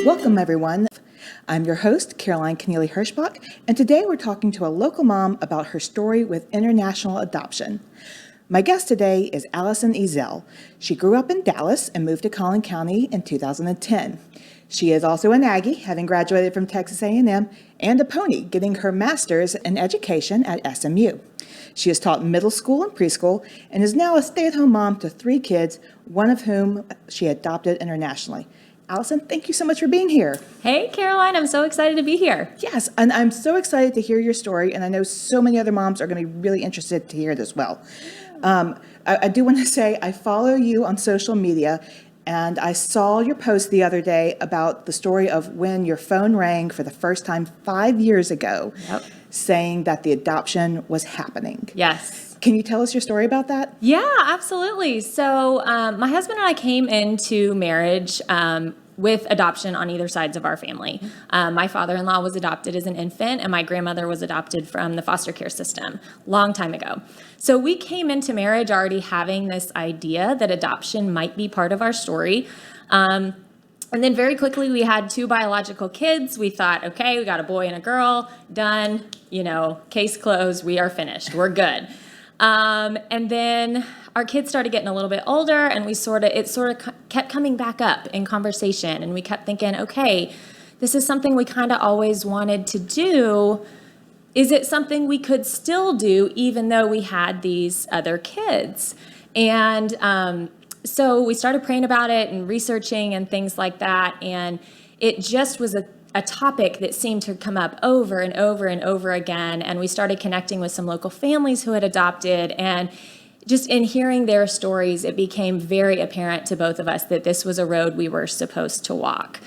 Welcome, everyone. I'm your host, Caroline Keneally Herschbach, and today we're talking to a local mom about her story with international adoption. My guest today is Allison Ezell. She grew up in Dallas and moved to Collin County in 2010. She is also an Aggie, having graduated from Texas A&M, and a pony, getting her master's in education at SMU. She has taught middle school and preschool and is now a stay-at-home mom to 3 kids, one of whom she adopted internationally. Allison, thank you so much for being here. Hey, Caroline, I'm so excited to be here. Yes, and I'm so excited to hear your story, and I know so many other moms are going to be really interested to hear it as well. I do want to say I follow you on social media, and I saw your post the other day about the story of when your phone rang for the first time 5 years ago, saying that the adoption was happening. Yes. Can you tell us your story about that? Yeah, absolutely. So my husband and I came into marriage with adoption on either sides of our family. My father-in-law was adopted as an infant, and my grandmother was adopted from the foster care system long time ago. So we came into marriage already having this idea that adoption might be part of our story. And then very quickly we had 2 biological kids. We thought, okay, we got a boy and a girl, done, case closed, we are finished, we're good. And then our kids started getting a little bit older, and it sort of kept coming back up in conversation, and we kept thinking, okay, this is something we kind of always wanted to do. Is it something we could still do even though we had these other kids? And so we started praying about it and researching and things like that, and it just was a topic that seemed to come up over and over and over again. And we started connecting with some local families who had adopted, and just in hearing their stories, it became very apparent to both of us that this was a road we were supposed to walk.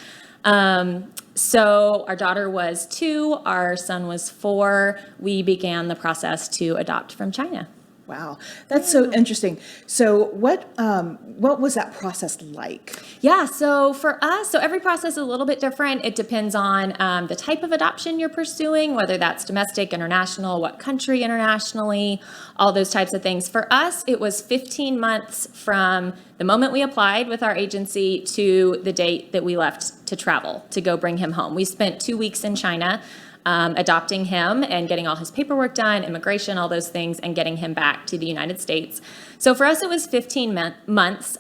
So our daughter was 2, our son was 4. We began the process to adopt from China. Wow, that's so interesting. So what was that process like? Yeah, so for us, every process is a little bit different. It depends on the type of adoption you're pursuing, whether that's domestic, international, what country internationally, all those types of things. For us, it was 15 months from the moment we applied with our agency to the date that we left to travel, to go bring him home. We spent 2 weeks in China adopting him and getting all his paperwork done, immigration, all those things, and getting him back to the United States. So for us, it was 15 months.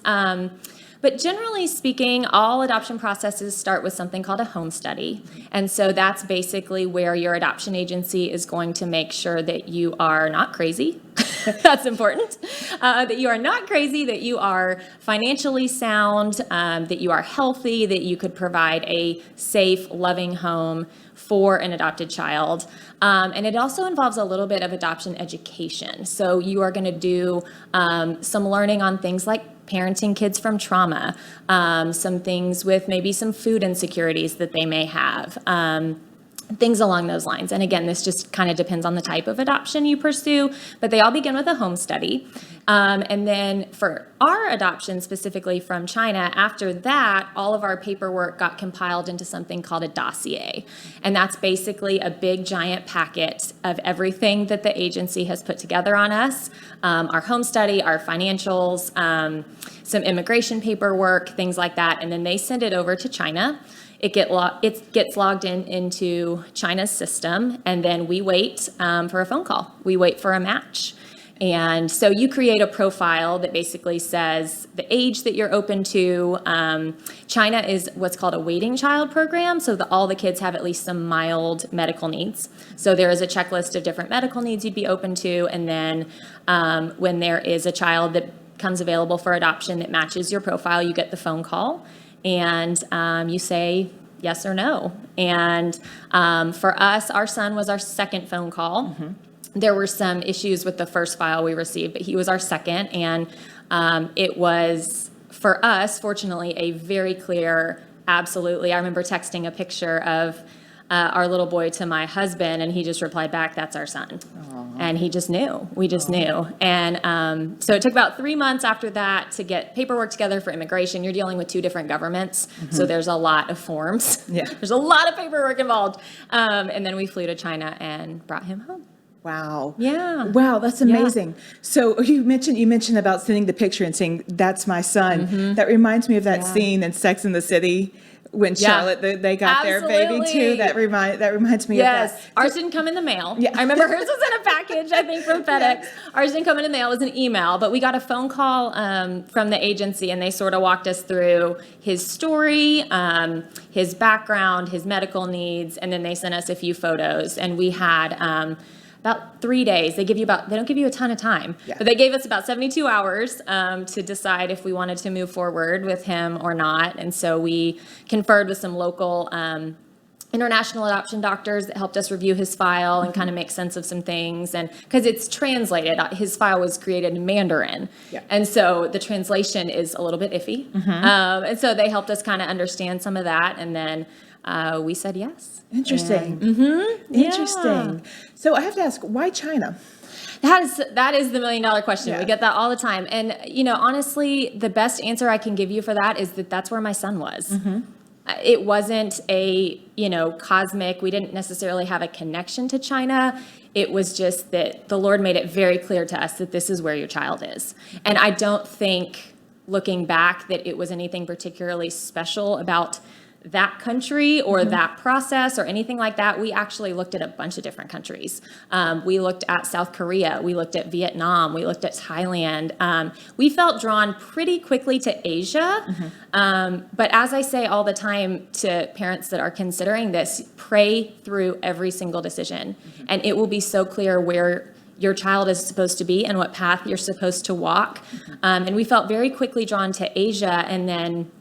But generally speaking, all adoption processes start with something called a home study. And so that's basically where your adoption agency is going to make sure that you are not crazy. That's important. That you are not crazy, that you are financially sound, that you are healthy, that you could provide a safe, loving home for an adopted child. And it also involves a little bit of adoption education. So you are going to do some learning on things like parenting kids from trauma, some things with maybe some food insecurities that they may have, things along those lines. And again, this just kind of depends on the type of adoption you pursue, but they all begin with a home study. And then for our adoption specifically from China, after that, all of our paperwork got compiled into something called a dossier. And that's basically a big giant packet of everything that the agency has put together on us, our home study, our financials, some immigration paperwork, things like that. And then they send it over to China. It gets logged into China's system, and then we wait for a phone call. We wait for a match. And so you create a profile that basically says the age that you're open to. China is what's called a waiting child program, so all the kids have at least some mild medical needs. So there is a checklist of different medical needs you'd be open to, and then when there is a child that comes available for adoption that matches your profile, you get the phone call. And you say yes or no. And for us, our son was our second phone call. Mm-hmm. There were some issues with the first file we received, but he was our second. And it was, for us, fortunately, a very clear, absolutely. I remember texting a picture of our little boy to my husband, and he just replied back, "That's our son." Aww. And he just knew. We just knew. And so it took about 3 months after that to get paperwork together for immigration. You're dealing with 2 different governments, so there's a lot of forms. Yeah. There's a lot of paperwork involved. And then we flew to China and brought him home. Wow. Yeah. Wow, that's amazing. Yeah. So you mentioned about sending the picture and saying, "That's my son." Mm-hmm. That reminds me of that scene in Sex and the City when Charlotte, they got their baby too. That reminds me of that. Yes. Ours didn't come in the mail. Yeah. I remember hers was in a package, I think, from FedEx. Yeah. Ours didn't come in the mail. It was an email. But we got a phone call from the agency, and they sort of walked us through his story, his background, his medical needs, and then they sent us a few photos. And we had about 3 days. They don't give you a ton of time, Yeah. but they gave us about 72 hours to decide if we wanted to move forward with him or not. And so we conferred with some local international adoption doctors that helped us review his file and kind of make sense of some things. And because it's translated, his file was created in Mandarin. Yeah. And so the translation is a little bit iffy. And so they helped us kind of understand some of that. And then we said yes. Interesting. Interesting. So I have to ask, why China? That is the $1 million question. Yeah. We get that all the time. And, honestly, the best answer I can give you for that is that that's where my son was. It wasn't a, cosmic, we didn't necessarily have a connection to China. It was just that the Lord made it very clear to us that this is where your child is. And I don't think, looking back, that it was anything particularly special about that country or that process or anything like that. We actually looked at a bunch of different countries. We looked at South Korea. We looked at Vietnam. We looked at Thailand. We felt drawn pretty quickly to Asia. But as I say all the time to parents that are considering this, pray through every single decision. And it will be so clear where your child is supposed to be and what path you're supposed to walk. And we felt very quickly drawn to Asia. And then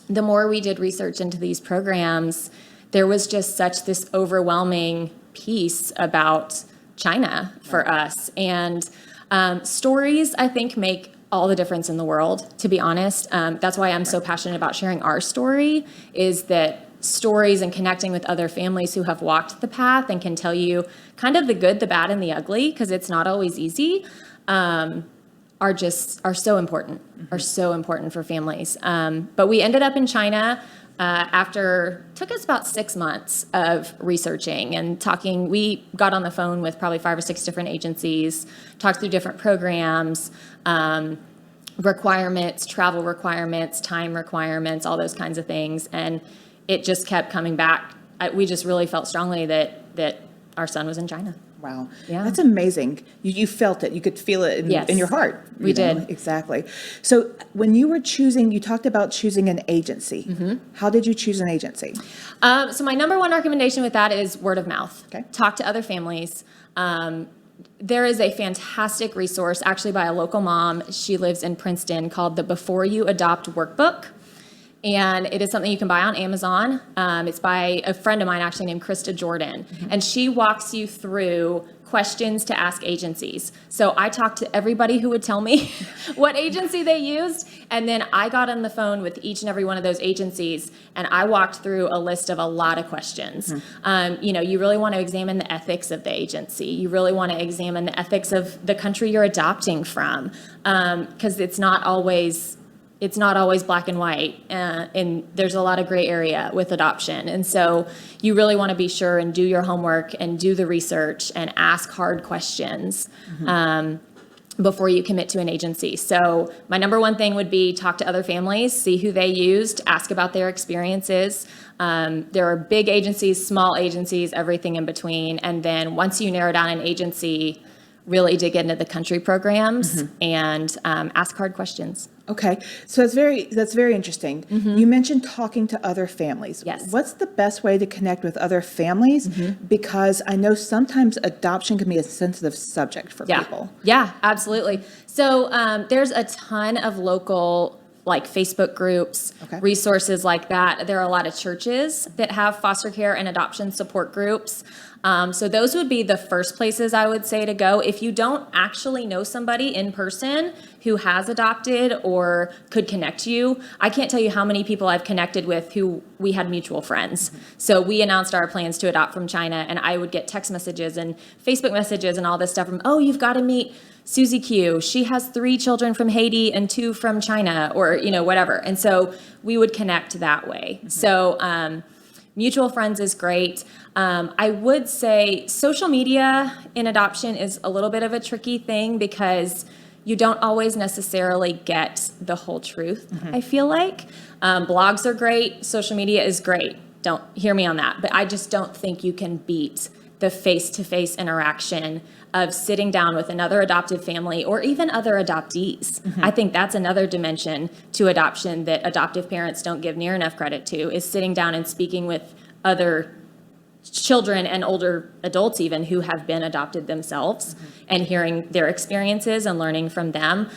the more we did research into these programs, there was just such this overwhelming piece about China for us. And stories, I think, make all the difference in the world, to be honest. That's why I'm so passionate about sharing our story, is that stories and connecting with other families who have walked the path and can tell you kind of the good, the bad, and the ugly, because it's not always easy. Are so important for families. But we ended up in China took us about 6 months of researching and talking. We got on the phone with probably 5 or 6 different agencies, talked through different programs, requirements, travel requirements, time requirements, all those kinds of things. And it just kept coming back. We just really felt strongly that our son was in China. Wow. Yeah. That's amazing. You felt it. You could feel it in your heart. We did. Exactly. So when you were choosing, you talked about choosing an agency. How did you choose an agency? So my number one recommendation with that is word of mouth. Okay. Talk to other families. There is a fantastic resource actually by a local mom. She lives in Princeton, called the Before You Adopt Workbook. And it is something you can buy on Amazon. It's by a friend of mine actually named Krystal Jordan. And she walks you through questions to ask agencies. So I talked to everybody who would tell me what agency they used. And then I got on the phone with each and every one of those agencies. And I walked through a list of a lot of questions. You really want to examine the ethics of the agency. You really want to examine the ethics of the country you're adopting from. Because it's not always black and white, and there's a lot of gray area with adoption. And so you really want to be sure and do your homework and do the research and ask hard questions before you commit to an agency. So my number one thing would be talk to other families, see who they used, ask about their experiences. There are big agencies, small agencies, everything in between. And then once you narrow down an agency, really dig into the country programs and ask hard questions. Okay, so that's very interesting. You mentioned talking to other families. Yes. What's the best way to connect with other families? Because I know sometimes adoption can be a sensitive subject for people. Yeah, absolutely. So there's a ton of local Facebook groups, resources like that. There are a lot of churches that have foster care and adoption support groups. So those would be the first places I would say to go. If you don't actually know somebody in person who has adopted or could connect you, I can't tell you how many people I've connected with who we had mutual friends. So we announced our plans to adopt from China, and I would get text messages and Facebook messages and all this stuff from, you've got to meet Susie Q. She has 3 children from Haiti and 2 from China, or whatever. And so we would connect that way. So mutual friends is great. I would say social media in adoption is a little bit of a tricky thing because you don't always necessarily get the whole truth, I feel like. Blogs are great. Social media is great. Don't hear me on that. But I just don't think you can beat the face-to-face interaction of sitting down with another adoptive family or even other adoptees. I think that's another dimension to adoption that adoptive parents don't give near enough credit to, is sitting down and speaking with other children and older adults even who have been adopted themselves and hearing their experiences and learning from them.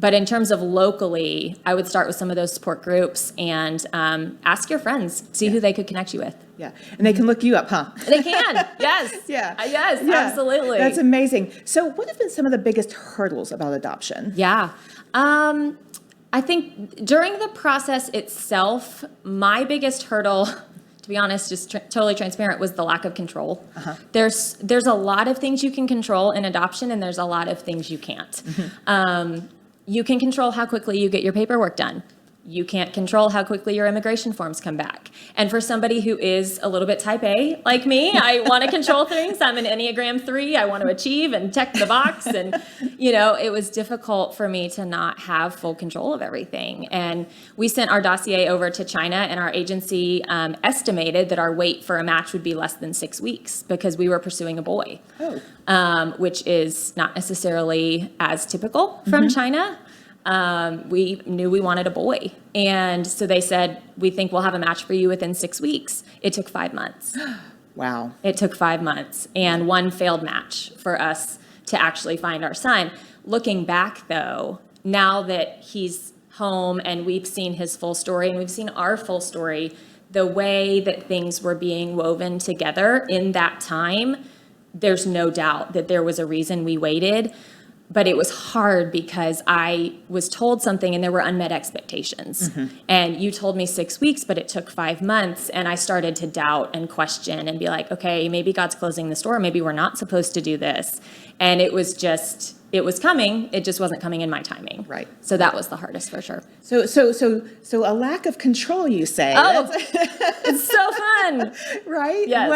But in terms of locally, I would start with some of those support groups and ask your friends, see who they could connect you with. Yeah, and they can look you up, huh? They can, yes. Yeah. Yes, Yeah. absolutely. That's amazing. So what have been some of the biggest hurdles about adoption? Yeah. I think during the process itself, my biggest hurdle, to be honest, just totally transparent, was the lack of control. There's a lot of things you can control in adoption, and there's a lot of things you can't. You can control how quickly you get your paperwork done. You can't control how quickly your immigration forms come back. And for somebody who is a little bit type A, like me, I want to control things. I'm an Enneagram 3. I want to achieve and check the box. And, it was difficult for me to not have full control of everything. And we sent our dossier over to China, and our agency estimated that our wait for a match would be less than 6 weeks because we were pursuing a boy, which is not necessarily as typical from China. We knew we wanted a boy. And so they said, we think we'll have a match for you within 6 weeks. It took 5 months. Wow. It took 5 months and one failed match for us to actually find our son. Looking back, though, now that he's home and we've seen his full story and we've seen our full story, the way that things were being woven together in that time, there's no doubt that there was a reason we waited. But it was hard because I was told something and there were unmet expectations. And you told me 6 weeks, but it took 5 months. And I started to doubt and question and be like, okay, maybe God's closing this door. Maybe we're not supposed to do this. And it was coming. It just wasn't coming in my timing. Right. So that was the hardest for sure. So a lack of control, you say? Oh, it's so fun. Right? Yes.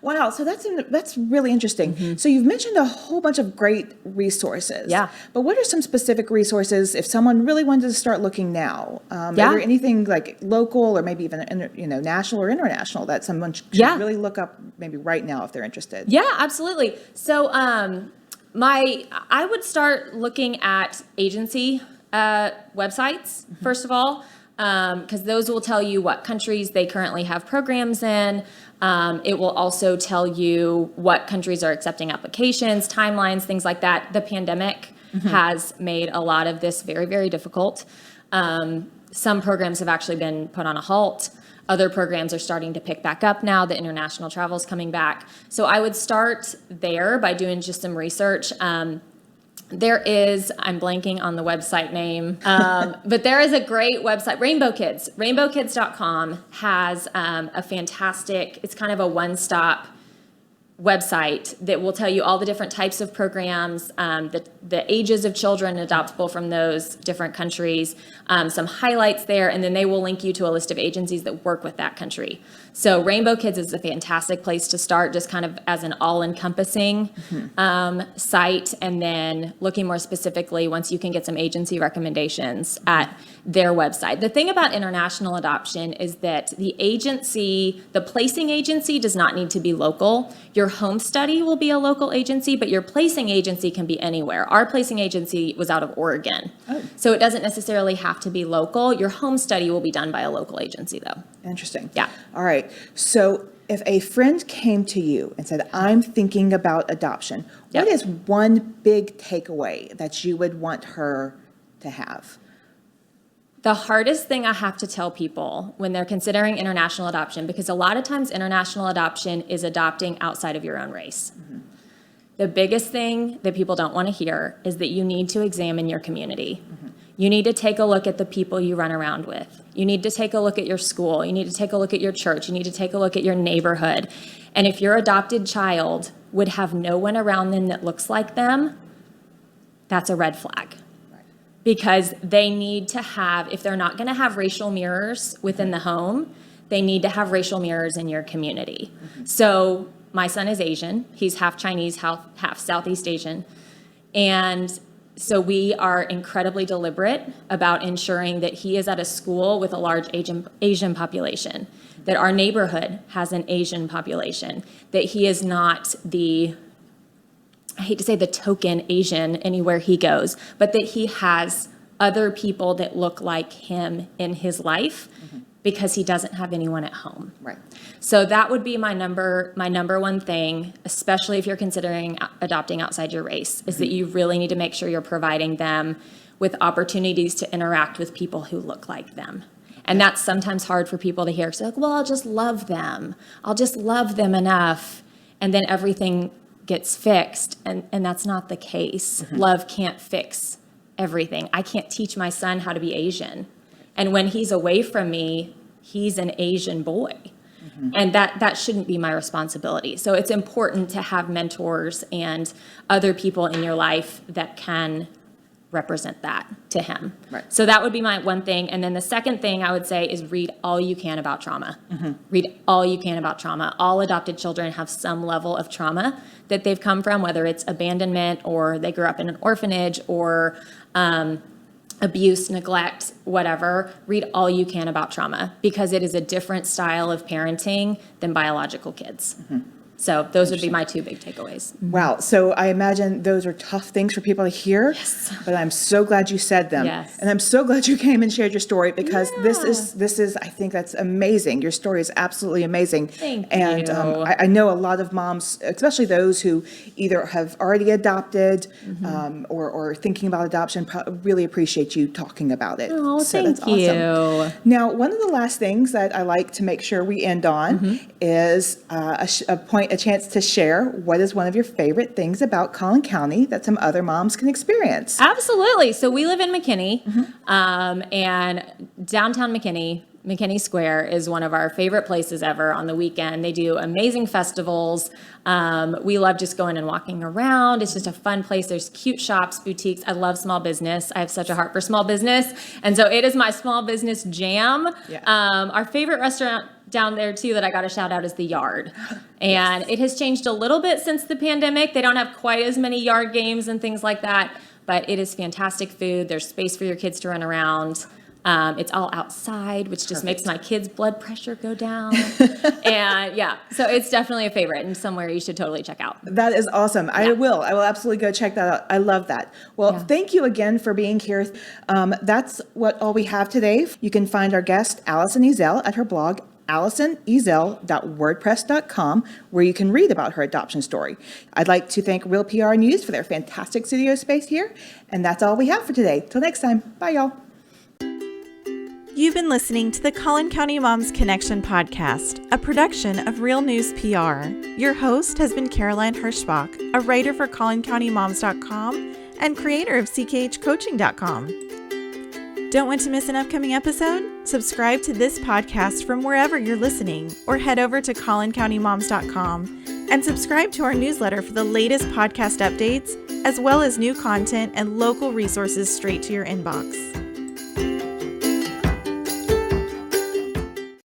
Wow. So that's really interesting. So you've mentioned a whole bunch of great resources. Yeah. But what are some specific resources if someone really wanted to start looking now? Are there anything like local or maybe even national or international that someone should really look up maybe right now if they're interested? Yeah, absolutely. So I would start looking at agency websites, first of all, because those will tell you what countries they currently have programs in. It will also tell you what countries are accepting applications, timelines, things like that. The pandemic has made a lot of this very, very difficult. Some programs have actually been put on a halt. Other programs are starting to pick back up now. The international travel is coming back. So I would start there by doing just some research. There is, I'm blanking on the website name, but there is a great website, Rainbow Kids. RainbowKids.com has a fantastic, it's kind of a one-stop website that will tell you all the different types of programs, the ages of children adoptable from those different countries, some highlights there, and then they will link you to a list of agencies that work with that country. So Rainbow Kids is a fantastic place to start, just kind of as an all-encompassing site, and then looking more specifically once you can get some agency recommendations at their website. The thing about international adoption is that the placing agency does not need to be local. Your home study will be a local agency, but your placing agency can be anywhere. Our placing agency was out of Oregon. So it doesn't necessarily have to be local. Your home study will be done by a local agency, though. Interesting. Yeah. All right. So if a friend came to you and said, I'm thinking about adoption, what is one big takeaway that you would want her to have? The hardest thing I have to tell people when they're considering international adoption, because a lot of times international adoption is adopting outside of your own race. The biggest thing that people don't want to hear is that you need to examine your community. You need to take a look at the people you run around with. You need to take a look at your school. You need to take a look at your church. You need to take a look at your neighborhood. And if your adopted child would have no one around them that looks like them, that's a red flag. Because they need to have, if they're not going to have racial mirrors within the home, they need to have racial mirrors in your community. So my son is Asian. He's half Chinese, half Southeast Asian. And So we are incredibly deliberate about ensuring that he is at a school with a large Asian population, that our neighborhood has an Asian population, that he is not I hate to say the token Asian anywhere he goes, but that he has other people that look like him in his life because he doesn't have anyone at home. Right. So that would be my number one thing, especially if you're considering adopting outside your race, is that you really need to make sure you're providing them with opportunities to interact with people who look like them. And that's sometimes hard for people to hear. So like, well, I'll just love them. I'll just love them enough. And then everything gets fixed. And that's not the case. Love can't fix everything. I can't teach my son how to be Asian. And when he's away from me, he's an Asian boy. And that shouldn't be my responsibility. So it's important to have mentors and other people in your life that can represent that to him. Right. So that would be my one thing. And then the second thing I would say is read all you can about trauma. Read all you can about trauma. All adopted children have some level of trauma that they've come from, whether it's abandonment or they grew up in an orphanage or abuse, neglect, whatever. Read all you can about trauma because it is a different style of parenting than biological kids. So those would be my two big takeaways. Wow. So I imagine those are tough things for people to hear, but I'm so glad you said them. Yes. And I'm so glad you came and shared your story because this is, I think that's amazing. Your story is absolutely amazing. Thank and you. I know a lot of moms, especially those who either have already adopted or thinking about adoption, really appreciate you talking about it. Oh, so thank that's you. awesome. Now, one of the last things that I like to make sure we end on is a chance to share what is one of your favorite things about Collin County that some other moms can experience. Absolutely. So we live in McKinney, and downtown McKinney Square is one of our favorite places ever on the weekend. They do amazing festivals. We love just going and walking around. It's just a fun place. There's cute shops, boutiques. I love small business. I have such a heart for small business. And so it is my small business jam. Yeah. Our favorite restaurant down there too that I got to shout out is the Yard. And it has changed a little bit since the pandemic. They don't have quite as many yard games and things like that, but it is fantastic food. There's space for your kids to run around. It's all outside, which just makes my kids' blood pressure go down. And yeah, so it's definitely a favorite and somewhere you should totally check out. That is awesome. I will absolutely go check that out. I love that. Well, thank you again for being here. That's all we have today. You can find our guest, Allison Ezell, at her blog, AllisonEzell.wordpress.com, where you can read about her adoption story. I'd like to thank Real PR News for their fantastic studio space here. And that's all we have for today. Till next time. Bye, y'all. You've been listening to the Collin County Moms Connection podcast, a production of Real News PR. Your host has been Caroline Herschbach, a writer for CollinCountyMoms.com and creator of CKHCoaching.com. Don't want to miss an upcoming episode? Subscribe to this podcast from wherever you're listening, or head over to CollinCountyMoms.com and subscribe to our newsletter for the latest podcast updates, as well as new content and local resources straight to your inbox.